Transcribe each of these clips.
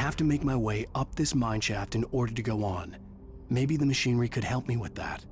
have to make my way up this mineshaft in order to go on. Maybe the machinery could help me with that.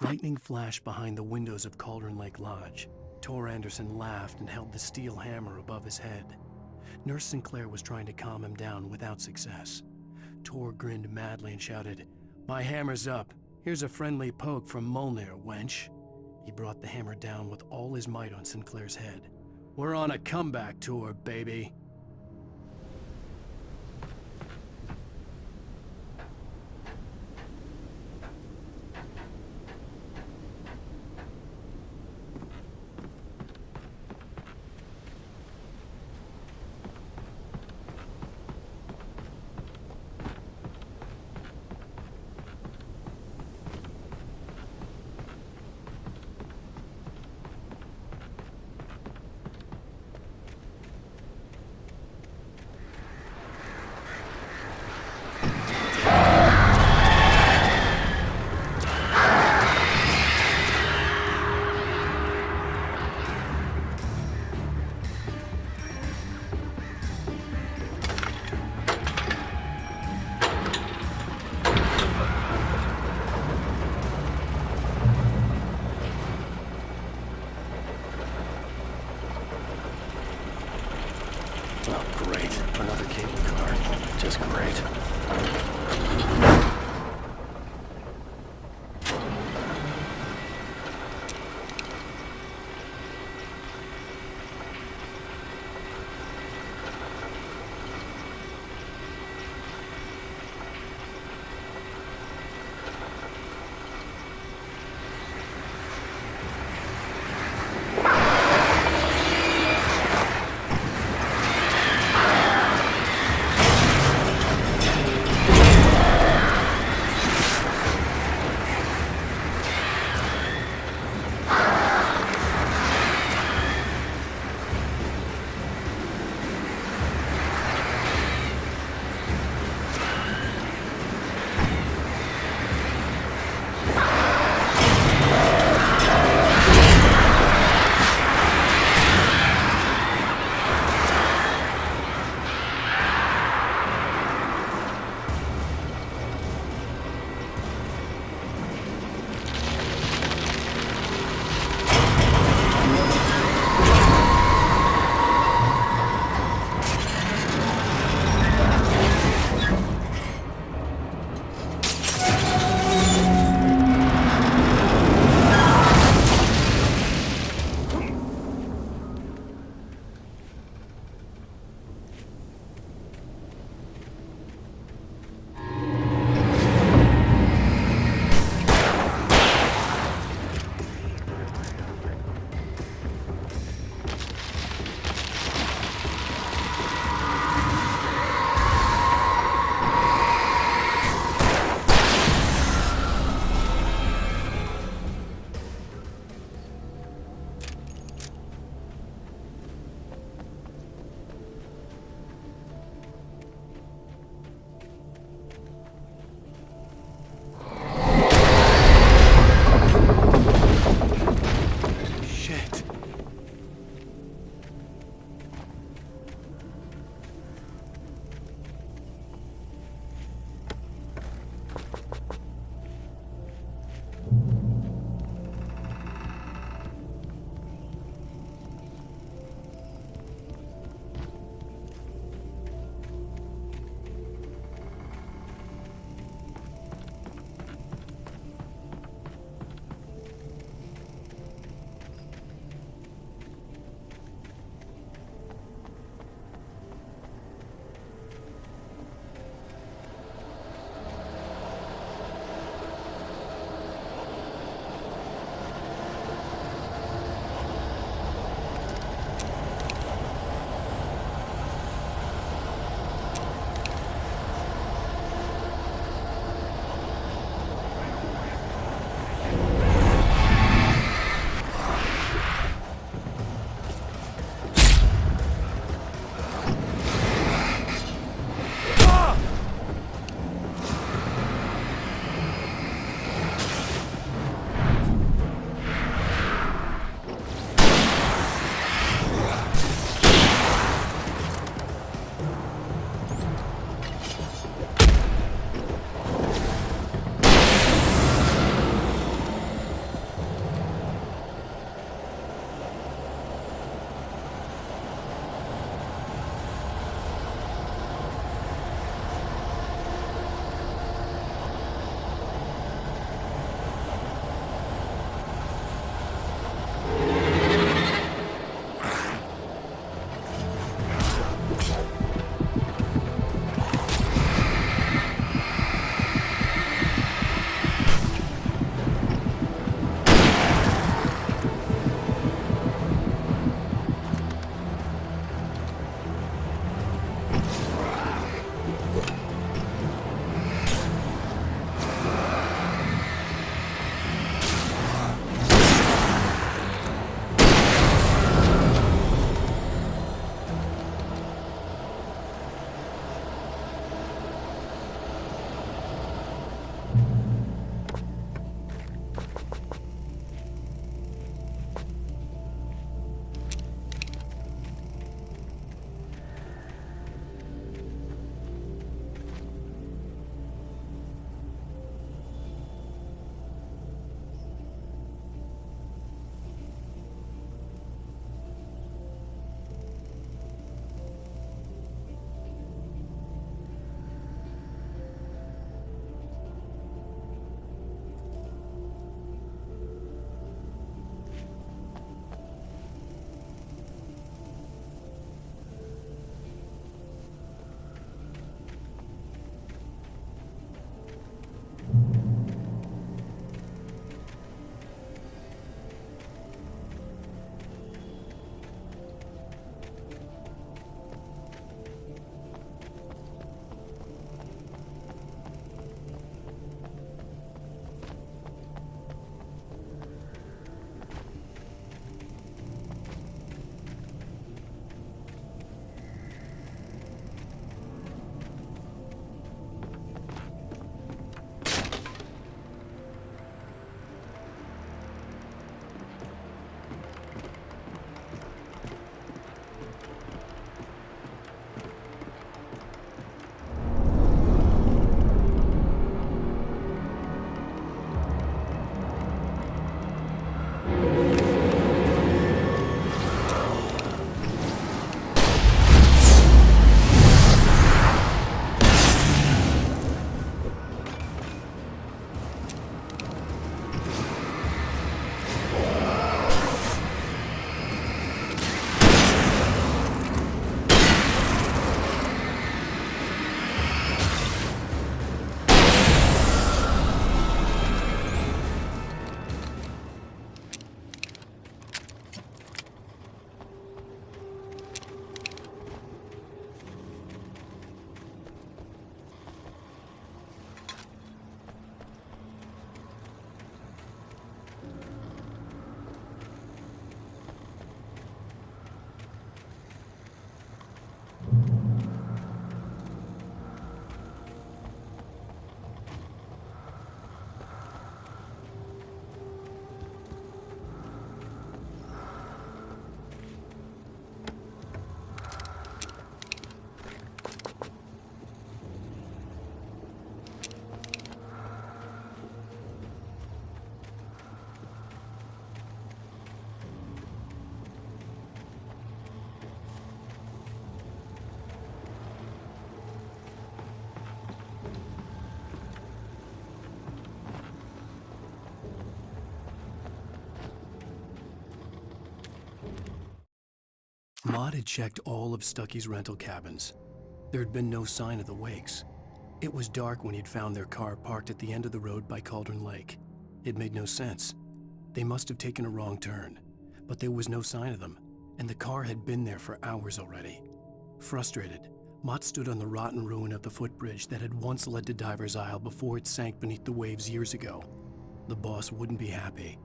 Lightning flashed behind the windows of Cauldron Lake Lodge. Tor Anderson laughed and held the steel hammer above his head. Nurse Sinclair was trying to calm him down without success. Tor grinned madly and shouted, "My hammer's up. Here's a friendly poke from Molnir, wench." He brought the hammer down with all his might on Sinclair's head. "We're on a comeback tour, baby." Oh, great. Another cable car. Just great. Maud had checked all of Stucky's rental cabins. There had been no sign of the Wakes. It was dark when he'd found their car parked at the end of the road by Cauldron Lake. It made no sense. They must have taken a wrong turn, but there was no sign of them, and the car had been there for hours already. Frustrated, Mott stood on the rotten ruin of the footbridge that had once led to Diver's Isle before it sank beneath the waves years ago. The boss wouldn't be happy.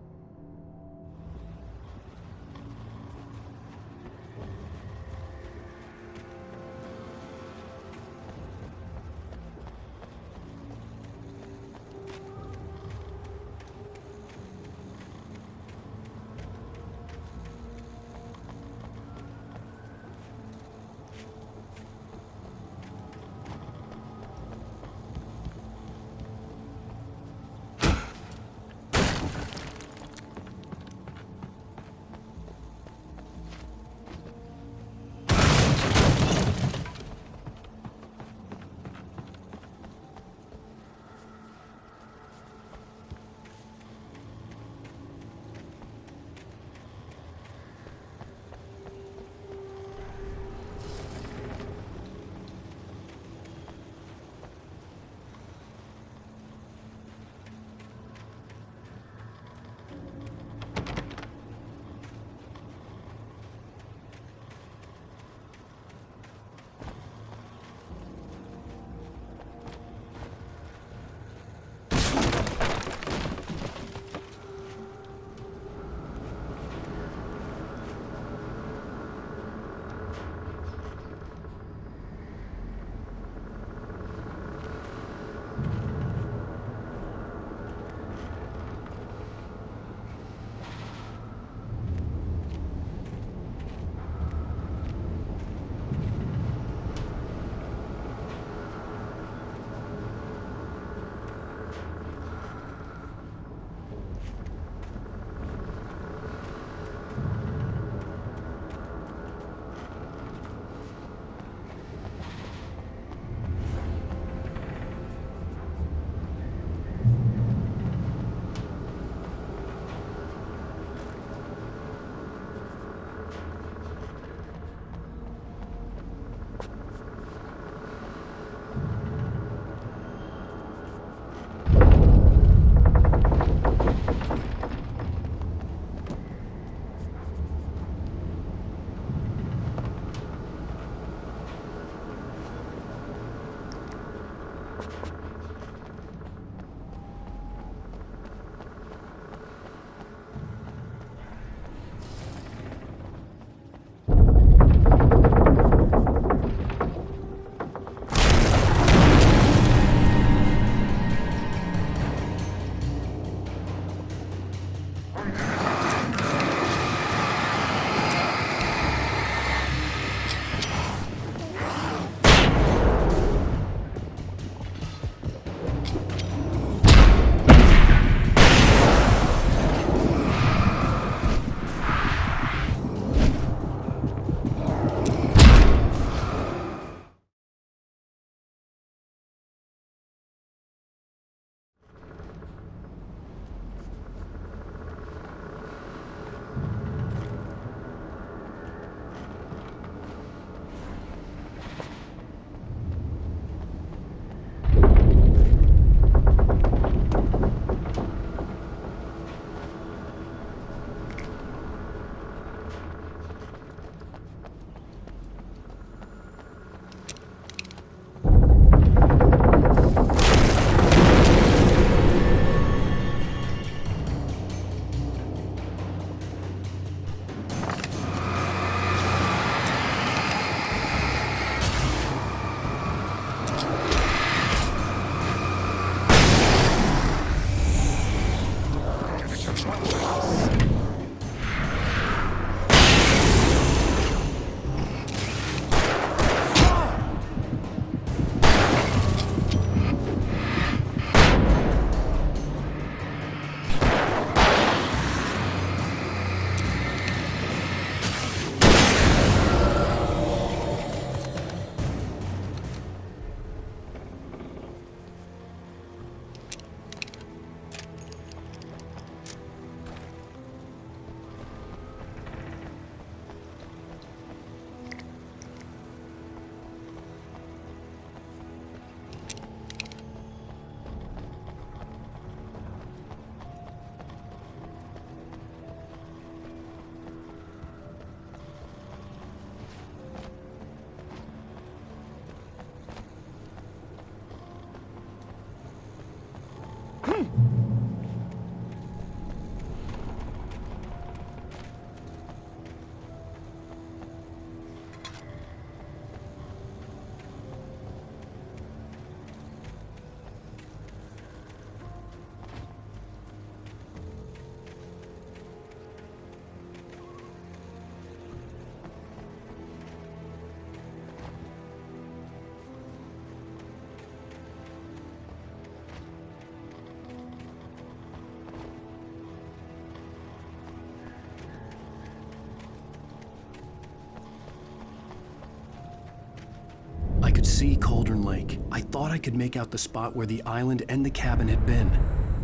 could see Cauldron Lake. I thought I could make out the spot where the island and the cabin had been.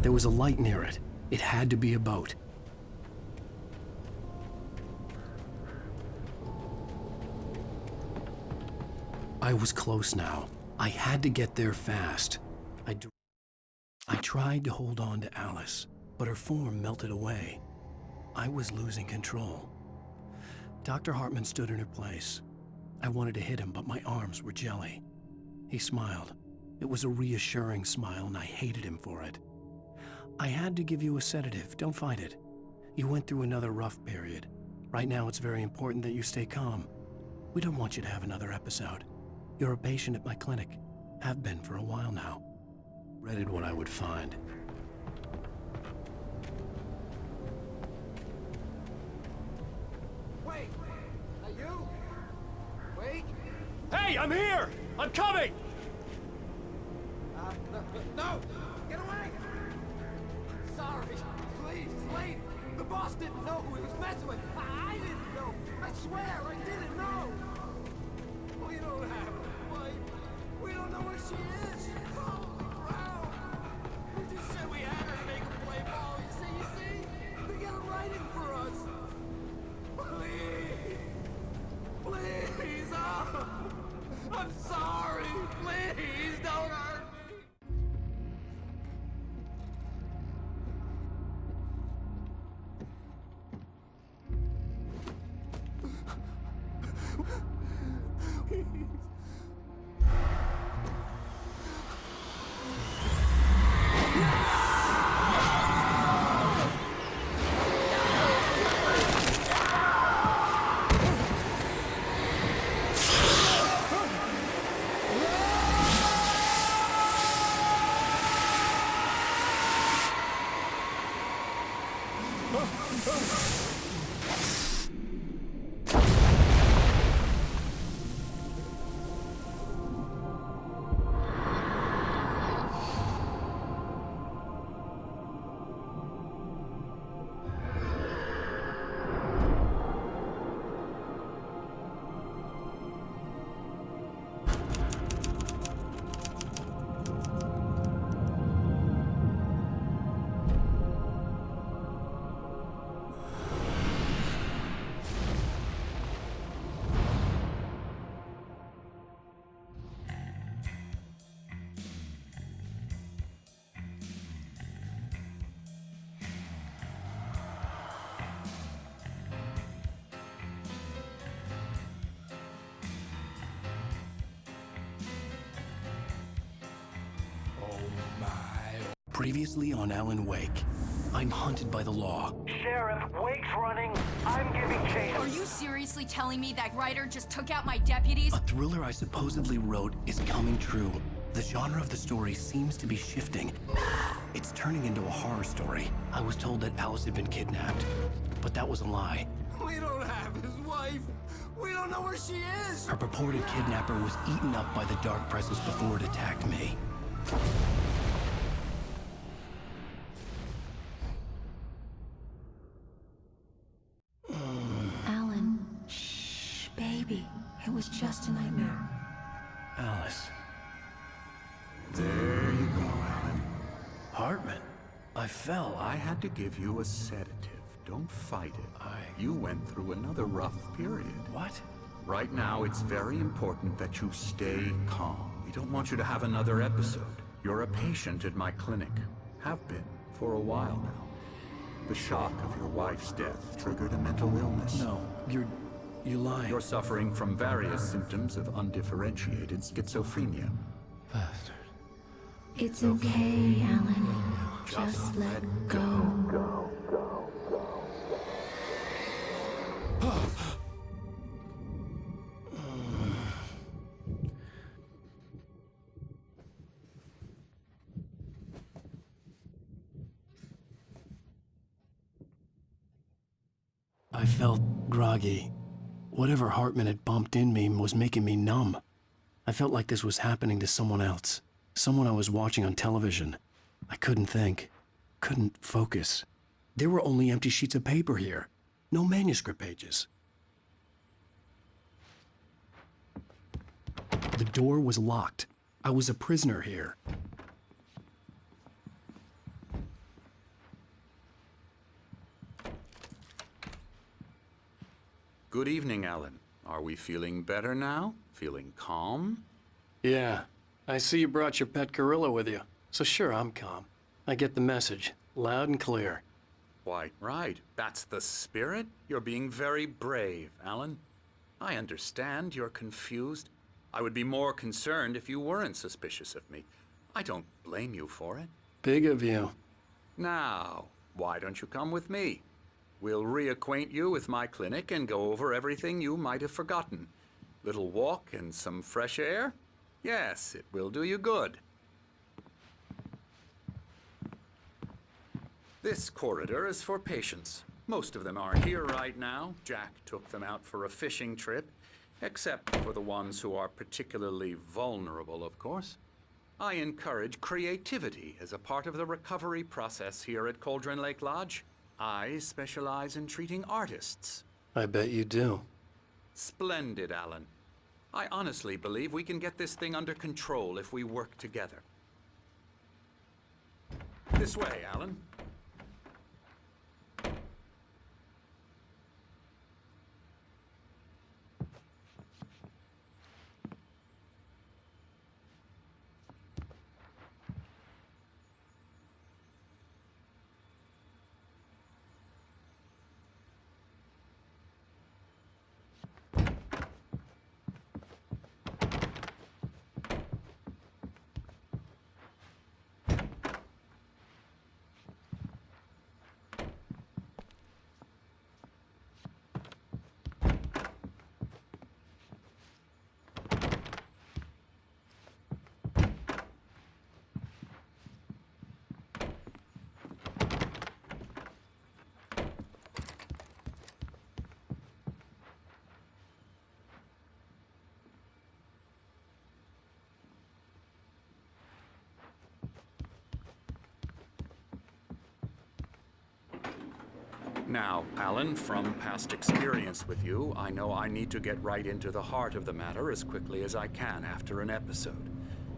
There was a light near it. It had to be a boat. I was close now. I had to get there fast. I tried to hold on to Alice, but her form melted away. I was losing control. Dr. Hartman stood in her place. I wanted to hit him, but my arms were jelly. He smiled. It was a reassuring smile, and I hated him for it. I had to give you a sedative. Don't fight it. You went through another rough period. Right now, it's very important that you stay calm. We don't want you to have another episode. You're a patient at my clinic. Have been for a while now. Dreaded what I would find. Wait! Are you? Wait! Hey, I'm here! I'm coming! No! Get away! Sorry. Please, lady. The boss didn't know who he was messing with. I didn't know. I swear, I didn't know. We don't have a wife. We don't know where she is. Holy crap! We just said we had her to make a play ball. You see? They got it writing for us. Please. Please. Oh, I'm sorry. Please don't hurt me. Previously on Alan Wake, I'm hunted by the law. Sheriff, Wake's running. I'm giving chase. Are you seriously telling me that writer just took out my deputies? A thriller I supposedly wrote is coming true. The genre of the story seems to be shifting. It's turning into a horror story. I was told that Alice had been kidnapped, but that was a lie. We don't have his wife. We don't know where she is. Her purported kidnapper was eaten up by the dark presence before it attacked me. Alan, shh, baby. It was just a nightmare. Alice. There you go, Alan. Hartman. I fell. I had to give you a sedative. Don't fight it. You went through another rough period. What? Right now, it's very important that you stay calm. We don't want you to have another episode. You're a patient at my clinic. Have been for a while now. The shock of your wife's death triggered a mental illness. No, you're lying. You're suffering from various symptoms of undifferentiated schizophrenia. Bastard. It's okay, Alan. Just let go. I felt groggy. Whatever Hartman had bumped in me was making me numb. I felt like this was happening to someone else. Someone I was watching on television. I couldn't think. Couldn't focus. There were only empty sheets of paper here. No manuscript pages. The door was locked. I was a prisoner here. Good evening, Alan. Are we feeling better now? Feeling calm? Yeah, I see you brought your pet gorilla with you. So sure, I'm calm. I get the message, loud and clear. Quite right. That's the spirit. You're being very brave, Alan. I understand you're confused. I would be more concerned if you weren't suspicious of me. I don't blame you for it. Big of you. Now, why don't you come with me? We'll reacquaint you with my clinic and go over everything you might have forgotten. Little walk and some fresh air? Yes, it will do you good. This corridor is for patients. Most of them are here right now. Jack took them out for a fishing trip, except for the ones who are particularly vulnerable, of course. I encourage creativity as a part of the recovery process here at Cauldron Lake Lodge. I specialize in treating artists. I bet you do. Splendid, Alan. I honestly believe we can get this thing under control if we work together. This way, Alan. Now, Alan, from past experience with you, I know I need to get right into the heart of the matter as quickly as I can after an episode.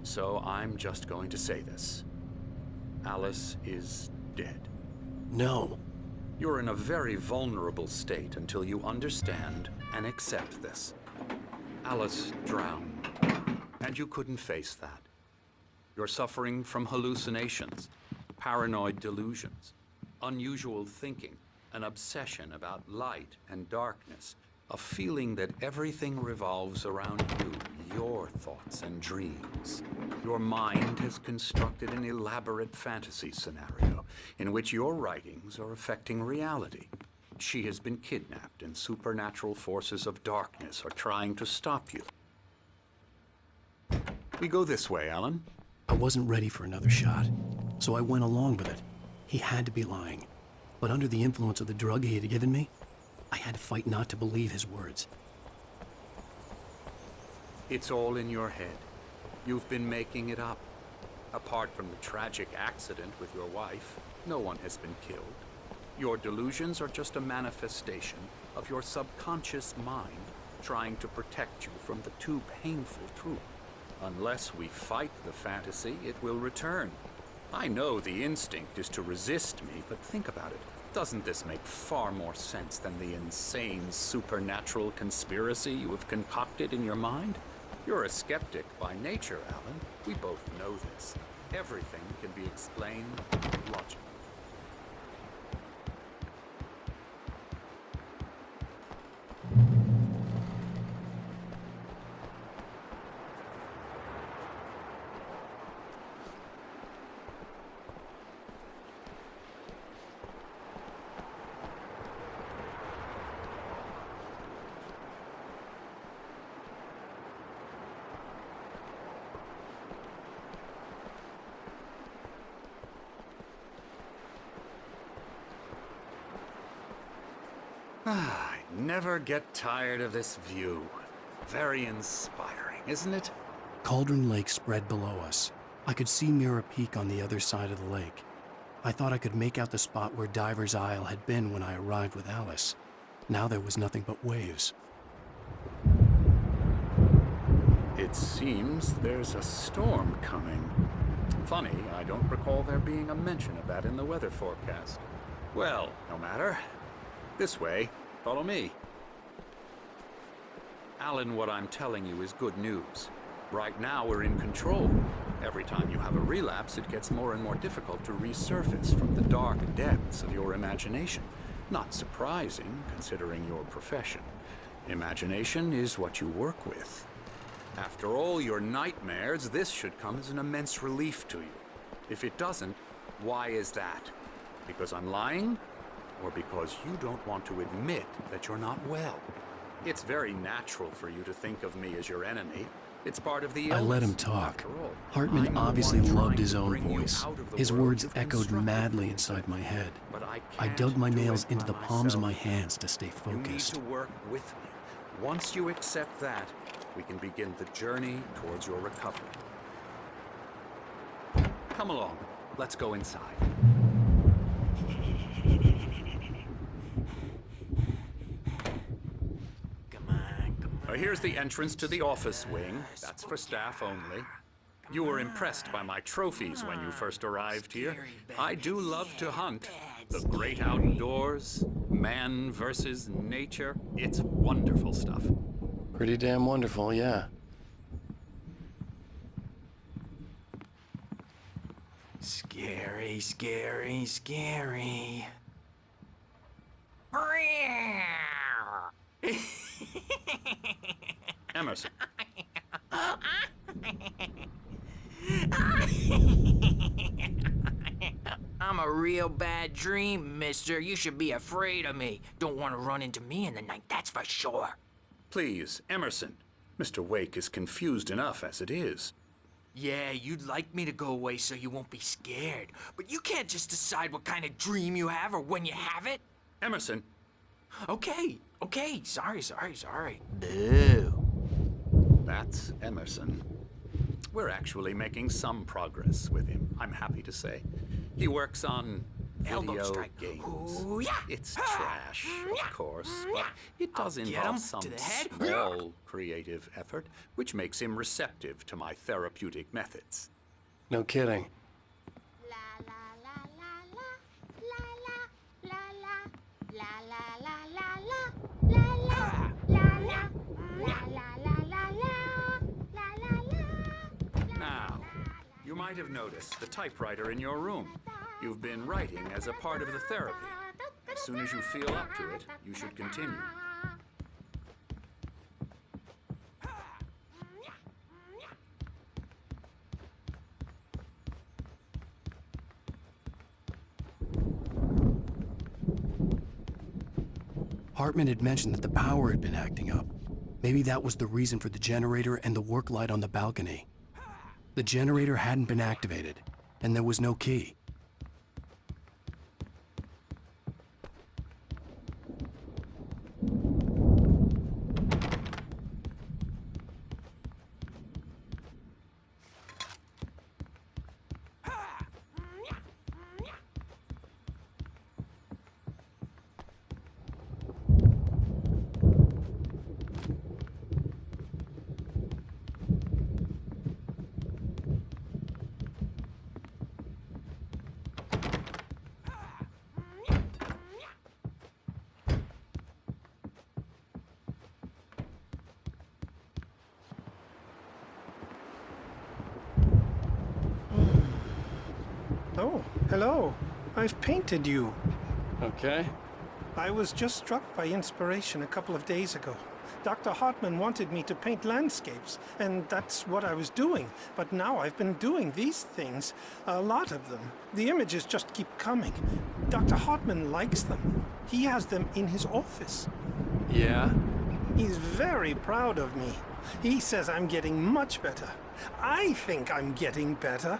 So I'm just going to say this. Alice is dead. No. You're in a very vulnerable state until you understand and accept this. Alice drowned, and you couldn't face that. You're suffering from hallucinations, paranoid delusions, unusual thinking, an obsession about light and darkness, a feeling that everything revolves around you, your thoughts and dreams. Your mind has constructed an elaborate fantasy scenario in which your writings are affecting reality. She has been kidnapped and supernatural forces of darkness are trying to stop you. We go this way, Alan. I wasn't ready for another shot, so I went along with it. He had to be lying. But under the influence of the drug he had given me, I had to fight not to believe his words. It's all in your head. You've been making it up. Apart from the tragic accident with your wife, no one has been killed. Your delusions are just a manifestation of your subconscious mind trying to protect you from the too painful truth. Unless we fight the fantasy, it will return. I know the instinct is to resist me, but think about it. Doesn't this make far more sense than the insane supernatural conspiracy you have concocted in your mind? You're a skeptic by nature, Alan. We both know this. Everything can be explained logically. I never get tired of this view. Very inspiring, isn't it? Cauldron Lake spread below us. I could see Mirror Peak on the other side of the lake. I thought I could make out the spot where Diver's Isle had been when I arrived with Alice. Now there was nothing but waves. It seems there's a storm coming. Funny, I don't recall there being a mention of that in the weather forecast. Well, no matter. This way. Follow me. Alan, what I'm telling you is good news. Right now, we're in control. Every time you have a relapse, it gets more and more difficult to resurface from the dark depths of your imagination. Not surprising, considering your profession. Imagination is what you work with. After all your nightmares, this should come as an immense relief to you. If it doesn't, why is that? Because I'm lying? Or because you don't want to admit that you're not well? It's very natural for you to think of me as your enemy. It's part of the illness. I let him talk. After all, Hartman I'm the obviously one loved trying his to own bring you voice. out of the His world words you've echoed constructed madly for inside yourself. my head. But I I can't dug my do nails it into by the palms of my myself. hands to stay You need focused. to work with me. Once you accept that, we can begin the journey towards your recovery. Come along. Let's go inside. Here's the entrance to the office wing. That's for staff only. You were impressed by my trophies when you first arrived here. I do love to hunt. The great outdoors, man versus nature. It's wonderful stuff. Pretty damn wonderful, yeah. Scary, scary, scary. Emerson. I'm a real bad dream, mister. You should be afraid of me. Don't want to run into me in the night, that's for sure. Please, Emerson. Mr. Wake is confused enough as it is. Yeah, you'd like me to go away so you won't be scared. But you can't just decide what kind of dream you have or when you have it. Emerson. Okay, sorry. Boo. That's Emerson. We're actually making some progress with him, I'm happy to say. He works on Elbow video strike. games. Ooh, yeah. It's trash, of course, but it does I'll get involve him some to the head. small creative effort, which makes him receptive to my therapeutic methods. No kidding. Now, you might have noticed the typewriter in your room. You've been writing as a part of the therapy. As soon as you feel up to it, you should continue. Hartman had mentioned that the power had been acting up. Maybe that was the reason for the generator and the work light on the balcony. The generator hadn't been activated, and there was no key. Oh, hello. I've painted you. Okay. I was just struck by inspiration a couple of days ago. Dr. Hartman wanted me to paint landscapes, and that's what I was doing. But now I've been doing these things, a lot of them. The images just keep coming. Dr. Hartman likes them. He has them in his office. Yeah? He's very proud of me. He says I'm getting much better. I think I'm getting better.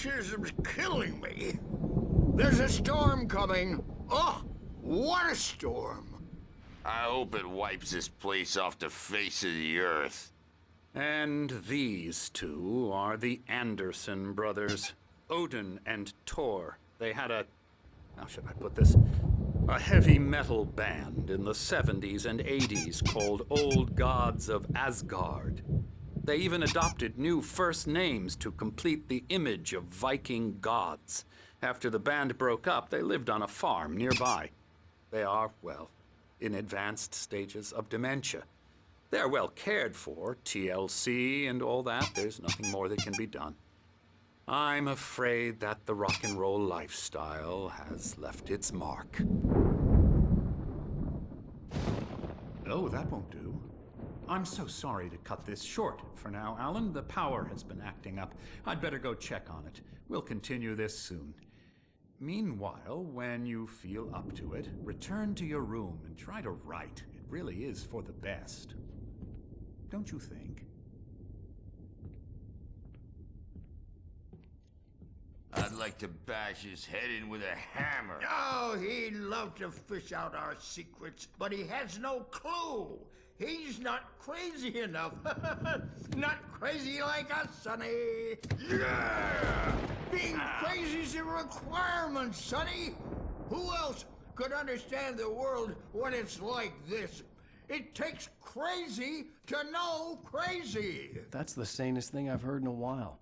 is killing me. There's a storm coming. Oh, what a storm. I hope it wipes this place off the face of the earth. And these two are the Anderson brothers, Odin and Tor. They had how should I put this? A heavy metal band in the 70s and 80s called Old Gods of Asgard. They even adopted new first names to complete the image of Viking gods. After the band broke up, they lived on a farm nearby. They are, well, in advanced stages of dementia. They're well cared for, TLC and all that. There's nothing more that can be done. I'm afraid that the rock and roll lifestyle has left its mark. Oh, that won't do. I'm so sorry to cut this short for now, Alan. The power has been acting up. I'd better go check on it. We'll continue this soon. Meanwhile, when you feel up to it, return to your room and try to write. It really is for the best. Don't you think? I'd like to bash his head in with a hammer. Oh, he'd love to fish out our secrets, but he has no clue. He's not crazy enough. Not crazy like us, Sonny. Yeah! Being crazy's a requirement, Sonny. Who else could understand the world when it's like this? It takes crazy to know crazy. That's the sanest thing I've heard in a while.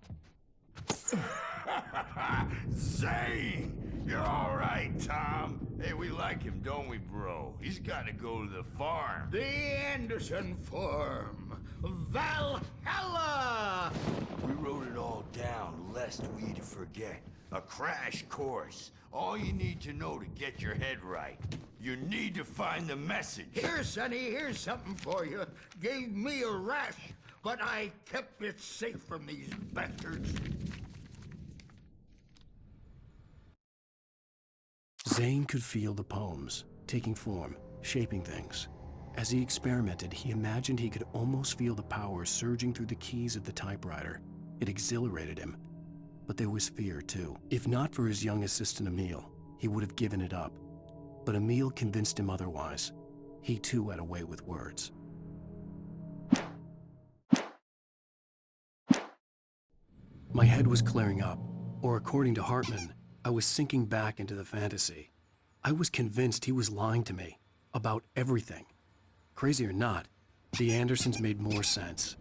Zane! You're all right, Tom. Hey, we like him, don't we, bro? He's got to go to the farm. The Anderson farm. Valhalla! We wrote it all down, lest we forget. A crash course. All you need to know to get your head right. You need to find the message. Here, Sonny, here's something for you. Gave me a rash, but I kept it safe from these bastards. Zane could feel the poems, taking form, shaping things. As he experimented, he imagined he could almost feel the power surging through the keys of the typewriter. It exhilarated him. But there was fear, too. If not for his young assistant Emil, he would have given it up. But Emil convinced him otherwise. He too had a way with words. My head was clearing up, or according to Hartman, I was sinking back into the fantasy. I was convinced he was lying to me about everything. Crazy or not, the Andersons made more sense.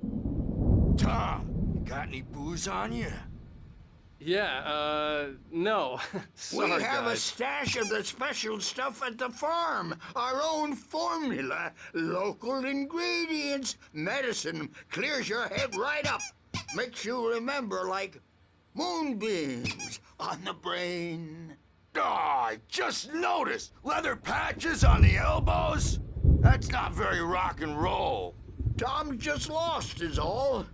Tom, got any booze on you? Yeah, no. Sorry, we have guys. a stash of the special stuff at the farm. Our own formula. Local ingredients. Medicine clears your head right up. Makes you remember like moonbeams on the brain. Oh, I just noticed. Leather patches on the elbows? That's not very rock and roll. Tom just lost is all.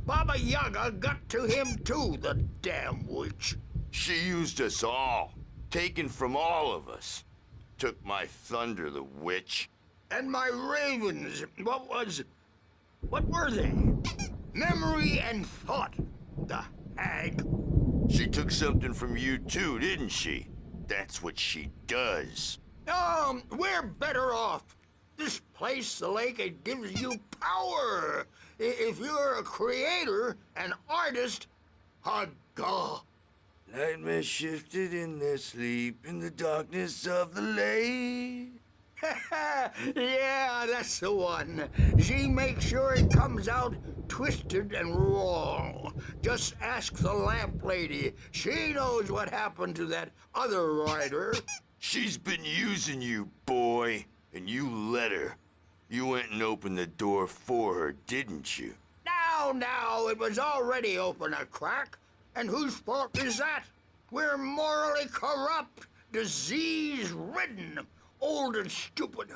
Baba Yaga got to him too, the damn witch. She used us all. Taken from all of us. Took my thunder, the witch. And my ravens. What were they? Memory and thought. The hag. She took something from you too, didn't she? That's what she does. We're better off. This place, the lake, it gives you power. If you're a creator, an artist, a god. Nightmare shifted in their sleep in the darkness of the lake. Yeah, that's the one. She makes sure it comes out twisted and wrong. Just ask the lamp lady. She knows what happened to that other writer. She's been using you, boy, and you let her. You went and opened the door for her, didn't you? Now, it was already open a crack. And whose fault is that? We're morally corrupt, disease-ridden, old and stupid.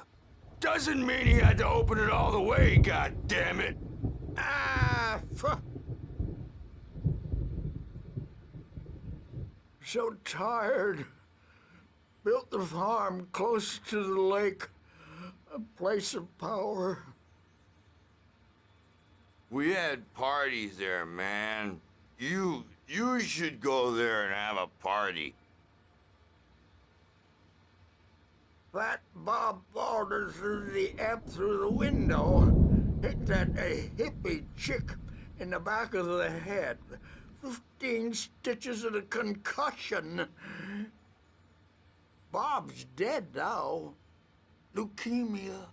Doesn't mean he had to open it all the way, goddammit. So tired. Built the farm close to the lake. A place of power. We had parties there, man. You You should go there and have a party. That Bob Balder threw the amp through the window, hit that hippie chick in the back of the head. 15 stitches and a concussion. Bob's dead now. Leukemia.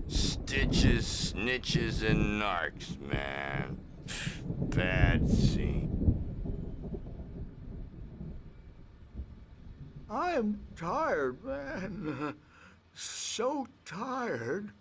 Stitches, snitches, and narcs, man. Bad scene. I'm tired, man. So tired.